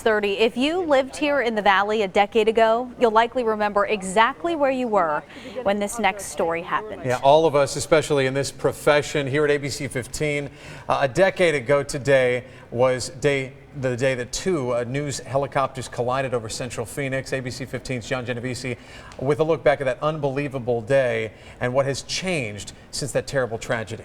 6:30. If you lived here in the Valley a decade ago, you'll likely remember exactly where you were when this next story happened. Yeah, all of us, especially in this profession here at ABC 15. A decade ago today was the day that two news helicopters collided over central Phoenix. ABC 15's John Genovese with a look back at that unbelievable day and what has changed since that terrible tragedy.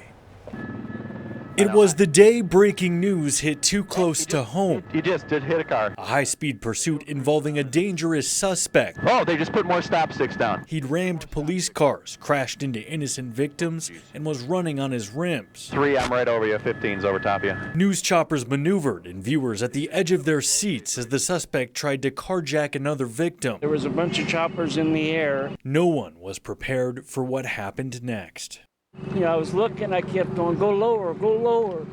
It was the day breaking news hit too close to home. He just did hit a car. A high-speed pursuit involving a dangerous suspect. Oh, they just put more stop sticks down. He'd rammed police cars, crashed into innocent victims, and was running on his rims. 3, I'm right over you. 15's over top of you. News choppers maneuvered and viewers at the edge of their seats as the suspect tried to carjack another victim. There was a bunch of choppers in the air. No one was prepared for what happened next. You know, I was looking, I kept going, go lower, go lower,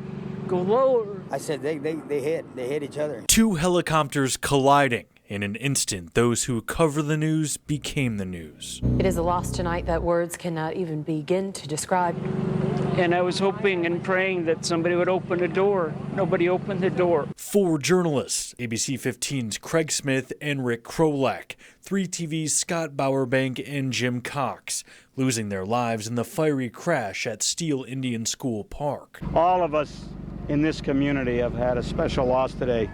go lower. I said they hit each other. Two helicopters colliding. In an instant, those who cover the news became the news. It is a loss tonight that words cannot even begin to describe. And I was hoping and praying that somebody would open the door. Nobody opened the door. 4 journalists, ABC 15's Craig Smith and Rick Krolak, 3TV's Scott Bowerbank and Jim Cox, losing their lives in the fiery crash at Steele Indian School Park. All of us in this community have had a special loss today.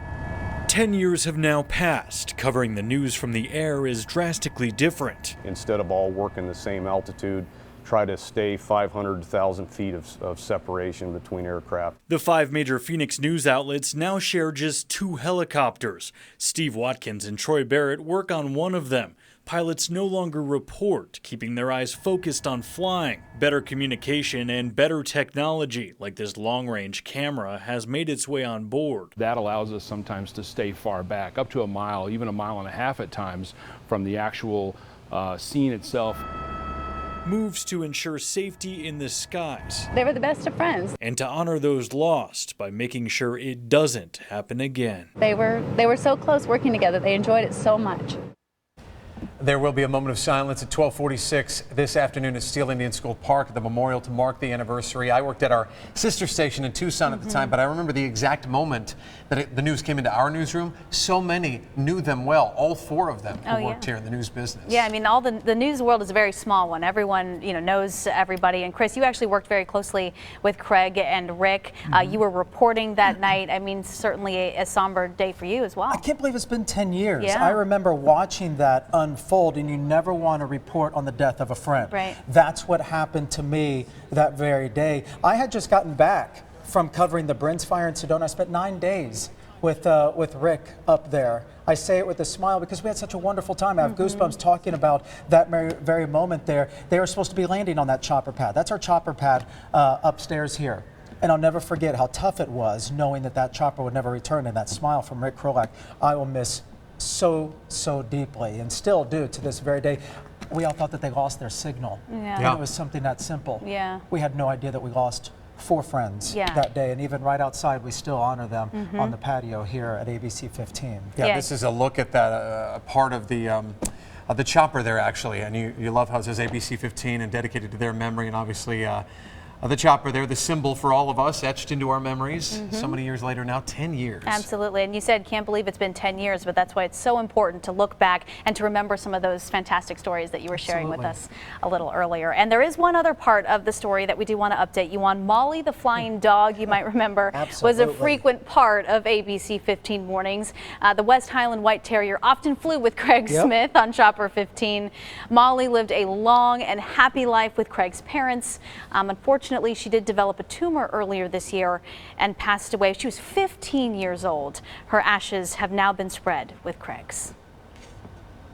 10 years have now passed. Covering the news from the air is drastically different. Instead of all working the same altitude, try to stay 500,000 feet of separation between aircraft. The 5 major Phoenix news outlets now share just 2 helicopters. Steve Watkins and Troy Barrett work on one of them. Pilots no longer report, keeping their eyes focused on flying. Better communication and better technology, like this long-range camera, has made its way on board. That allows us sometimes to stay far back, up to a mile, even a mile and a half at times, from the actual scene itself. Moves to ensure safety in the skies. They were the best of friends. And to honor those lost by making sure it doesn't happen again. They were so close working together. They enjoyed it so much. There will be a moment of silence at 12:46 this afternoon at Steele Indian School Park at the memorial to mark the anniversary. I worked at our sister station in Tucson at the time, but I remember the exact moment that the news came into our newsroom. So many knew them well, all 4 of them who worked here in the news business. Yeah, I mean, the news world is a very small one. Everyone, knows everybody. And Chris, you actually worked very closely with Craig and Rick. You were reporting that night. I mean, certainly a somber day for you as well. I can't believe it's been 10 years. Yeah. I remember watching that unfold, and you never want to report on the death of a friend. Right. That's what happened to me that very day. I had just gotten back from covering the Brins fire in Sedona. I spent 9 days with Rick up there. I say it with a smile because we had such a wonderful time. I have goosebumps talking about that very moment there. They were supposed to be landing on that chopper pad. That's our chopper pad upstairs here. And I'll never forget how tough it was knowing that chopper would never return, and that smile from Rick Krolak I will miss so deeply, and still do to this very day. We all thought that they lost their signal. Yeah. And it was something that simple. Yeah. We had no idea that we lost 4 friends that day, and even right outside we still honor them on the patio here at ABC 15. Yeah, this is a look at that part of the chopper there actually, and you love how it says ABC 15 and dedicated to their memory, and obviously the chopper there, the symbol for all of us, etched into our memories so many years later now, 10 years. Absolutely, and you said can't believe it's been 10 years, but that's why it's so important to look back and to remember some of those fantastic stories that you were sharing with us a little earlier. And there is one other part of the story that we do want to update you on. Molly the flying dog, you might remember, was a frequent part of ABC 15 mornings. The West Highland White Terrier often flew with Craig Smith on Chopper 15. Molly lived a long and happy life with Craig's parents. Unfortunately, she did develop a tumor earlier this year and passed away. She was 15 years old. Her ashes have now been spread with Craig's.